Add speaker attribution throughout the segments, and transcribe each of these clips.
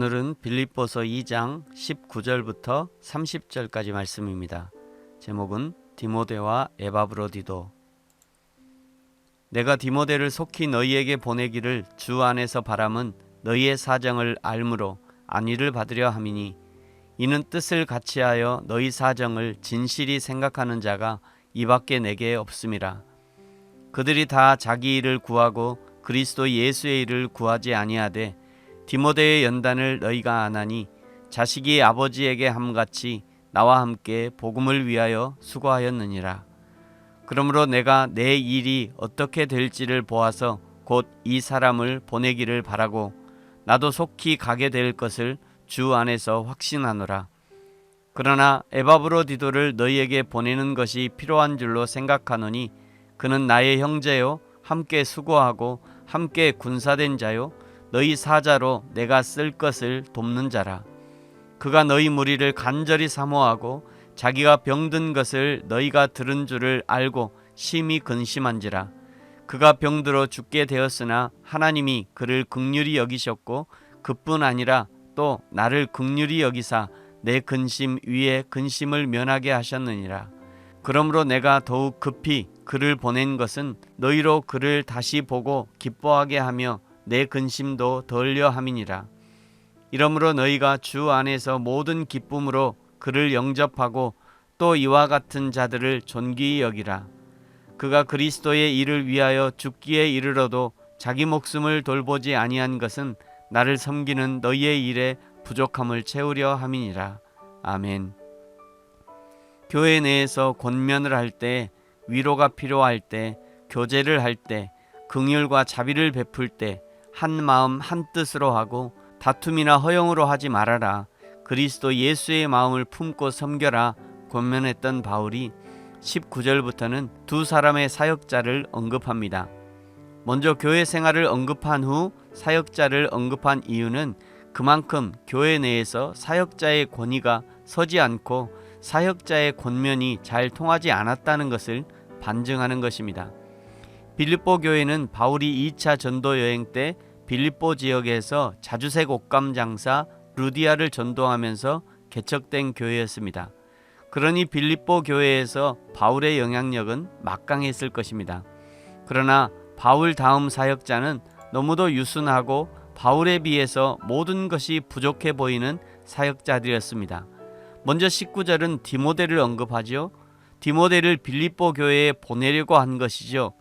Speaker 1: 오늘은 빌립보서 2장 19절부터 30절까지 말씀입니다. 제목은 디모데와 에바브로디도. 내가 디모데를 속히 너희에게 보내기를 주 안에서 바람은 너희의 사정을 알므로 안위를 받으려 함이니, 이는 뜻을 같이하여 너희 사정을 진실히 생각하는 자가 이밖에 내게 없음이라. 그들이 다 자기 일을 구하고 그리스도 예수의 일을 구하지 아니하되 디모데의 연단을 너희가 아나니, 자식이 아버지에게 함같이 나와 함께 복음을 위하여 수고하였느니라. 그러므로 내가 내 일이 어떻게 될지를 보아서 곧 이 사람을 보내기를 바라고 나도 속히 가게 될 것을 주 안에서 확신하노라. 그러나 에바브로디도를 너희에게 보내는 것이 필요한 줄로 생각하노니, 그는 나의 형제요 함께 수고하고 함께 군사된 자요 너희 사자로 내가 쓸 것을 돕는 자라. 그가 너희 무리를 간절히 사모하고 자기가 병든 것을 너희가 들은 줄을 알고 심히 근심한지라. 그가 병들어 죽게 되었으나 하나님이 그를 긍휼히 여기셨고, 그뿐 아니라 또 나를 긍휼히 여기사 내 근심 위에 근심을 면하게 하셨느니라. 그러므로 내가 더욱 급히 그를 보낸 것은 너희로 그를 다시 보고 기뻐하게 하며 내 근심도 덜려 함이니라. 이러므로 너희가 주 안에서 모든 기쁨으로 그를 영접하고 또 이와 같은 자들을 존귀히 여기라. 그가 그리스도의 일을 위하여 죽기에 이르러도 자기 목숨을 돌보지 아니한 것은 나를 섬기는 너희의 일에 부족함을 채우려 함이니라. 아멘. 교회 내에서 권면을 할 때, 위로가 필요할 때, 교제를 할 때, 긍휼과 자비를 베풀 때 한 마음 한 뜻으로 하고 다툼이나 허영으로 하지 말아라. 그리스도 예수의 마음을 품고 섬겨라. 권면했던 바울이 19절부터는 두 사람의 사역자를 언급합니다. 먼저 교회 생활을 언급한 후 사역자를 언급한 이유는 그만큼 교회 내에서 사역자의 권위가 서지 않고 사역자의 권면이 잘 통하지 않았다는 것을 반증하는 것입니다. 빌립보 교회는 바울이 2차 전도 여행 때 빌립보 지역에서 자주색 옷감 장사 루디아를 전도하면서 개척된 교회였습니다. 그러니 빌립보 교회에서 바울의 영향력은 막강했을 것입니다. 그러나 바울 다음 사역자는 너무도 유순하고 바울에 비해서 모든 것이 부족해 보이는 사역자들이었습니다. 먼저 19절은 디모데를 언급하죠. 디모데를 빌립보 교회에 보내려고 한 것이죠.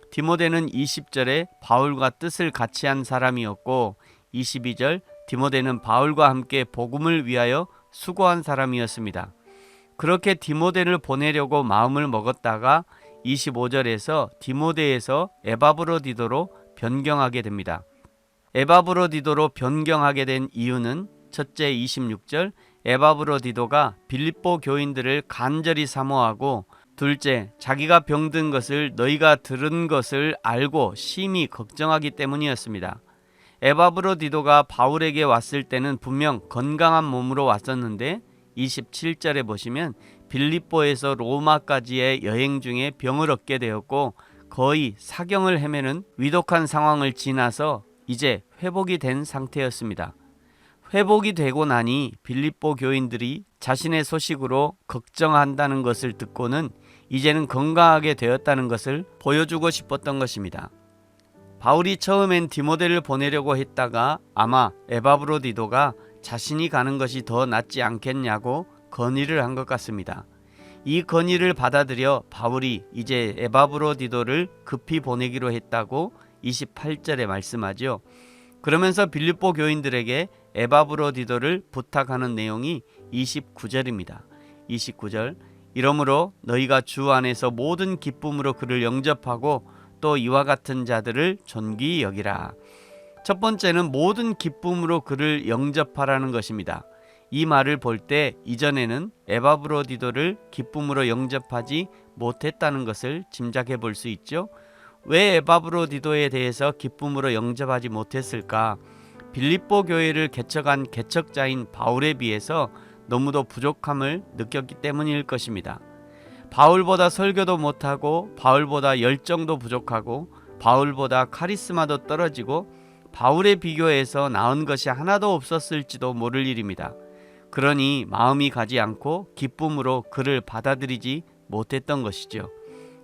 Speaker 1: 디모데는 20절에 바울과 뜻을 같이 한 사람이었고, 22절 디모데는 바울과 함께 복음을 위하여 수고한 사람이었습니다. 그렇게 디모데를 보내려고 마음을 먹었다가 25절에서 디모데에서 에바브로디도로 변경하게 됩니다. 에바브로디도로 변경하게 된 이유는 첫째 26절 에바브로디도가 빌립보 교인들을 간절히 사모하고, 둘째 자기가 병든 것을 너희가 들은 것을 알고 심히 걱정하기 때문이었습니다. 에바브로디도가 바울에게 왔을 때는 분명 건강한 몸으로 왔었는데 27절에 보시면 빌립보에서 로마까지의 여행 중에 병을 얻게 되었고, 거의 사경을 헤매는 위독한 상황을 지나서 이제 회복이 된 상태였습니다. 회복이 되고 나니 빌립보 교인들이 자신의 소식으로 걱정한다는 것을 듣고는 이제는 건강하게 되었다는 것을 보여주고 싶었던 것입니다. 바울이 처음엔 디모데를 보내려고 했다가 아마 에바브로디도가 자신이 가는 것이 더 낫지 않겠냐고 건의를 한 것 같습니다. 이 건의를 받아들여 바울이 이제 에바브로디도를 급히 보내기로 했다고 28절에 말씀하죠. 그러면서 빌립보 교인들에게 에바브로디도를 부탁하는 내용이 29절입니다. 29절 이러므로 너희가 주 안에서 모든 기쁨으로 그를 영접하고 또 이와 같은 자들을 존귀히 여기라. 첫 번째는 모든 기쁨으로 그를 영접하라는 것입니다. 이 말을 볼 때 이전에는 에바브로디도를 기쁨으로 영접하지 못했다는 것을 짐작해 볼 수 있죠. 왜 에바브로디도에 대해서 기쁨으로 영접하지 못했을까? 빌립보 교회를 개척한 개척자인 바울에 비해서 너무도 부족함을 느꼈기 때문일 것입니다. 바울보다 설교도 못하고 바울보다 열정도 부족하고 바울보다 카리스마도 떨어지고 바울에 비교해서 나은 것이 하나도 없었을지도 모를 일입니다. 그러니 마음이 가지 않고 기쁨으로 그를 받아들이지 못했던 것이죠.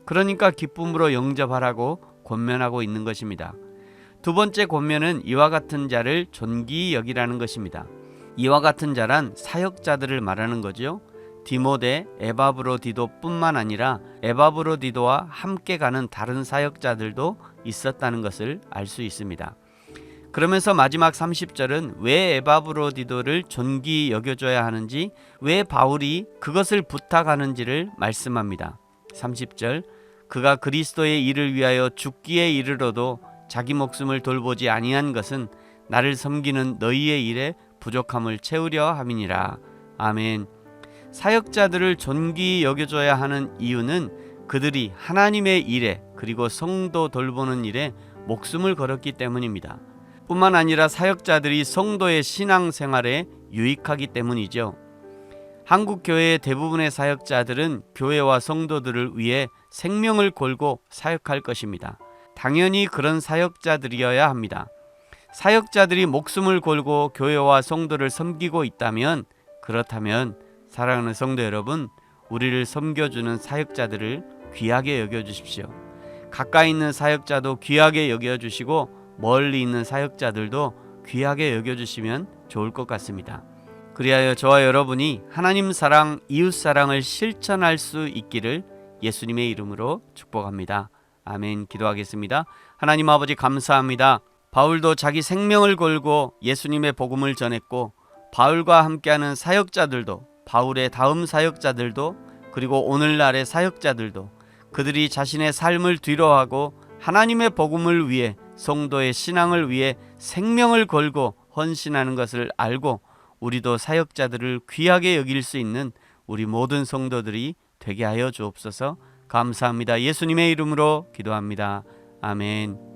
Speaker 1: 그러니까 기쁨으로 영접하라고 권면하고 있는 것입니다. 두 번째 권면은 이와 같은 자를 존귀히 여기라는 것입니다. 이와 같은 자란 사역자들을 말하는 거죠. 디모데, 에바브로디도뿐만 아니라 에바브로디도와 함께 가는 다른 사역자들도 있었다는 것을 알 수 있습니다. 그러면서 마지막 30절은 왜 에바브로디도를 존귀히 여겨줘야 하는지, 왜 바울이 그것을 부탁하는지를 말씀합니다. 30절, 그가 그리스도의 일을 위하여 죽기에 이르러도 자기 목숨을 돌보지 아니한 것은 나를 섬기는 너희의 일에 부족함을 채우려 함이니라. 아멘. 사역자들을 존귀히 여겨줘야 하는 이유는 그들이 하나님의 일에, 그리고 성도 돌보는 일에 목숨을 걸었기 때문입니다. 뿐만 아니라 사역자들이 성도의 신앙생활에 유익하기 때문이죠. 한국 교회의 대부분의 사역자들은 교회와 성도들을 위해 생명을 걸고 사역할 것입니다. 당연히 그런 사역자들이어야 합니다. 사역자들이 목숨을 걸고 교회와 성도를 섬기고 있다면, 그렇다면 사랑하는 성도 여러분, 우리를 섬겨주는 사역자들을 귀하게 여겨주십시오. 가까이 있는 사역자도 귀하게 여겨주시고 멀리 있는 사역자들도 귀하게 여겨주시면 좋을 것 같습니다. 그리하여 저와 여러분이 하나님 사랑, 이웃 사랑을 실천할 수 있기를 예수님의 이름으로 축복합니다. 아멘. 기도하겠습니다. 하나님 아버지 감사합니다. 바울도 자기 생명을 걸고 예수님의 복음을 전했고, 바울과 함께하는 사역자들도, 바울의 다음 사역자들도, 그리고 오늘날의 사역자들도 그들이 자신의 삶을 뒤로하고 하나님의 복음을 위해, 성도의 신앙을 위해 생명을 걸고 헌신하는 것을 알고 우리도 사역자들을 귀하게 여길 수 있는 우리 모든 성도들이 되게 하여 주옵소서. 감사합니다. 예수님의 이름으로 기도합니다. 아멘.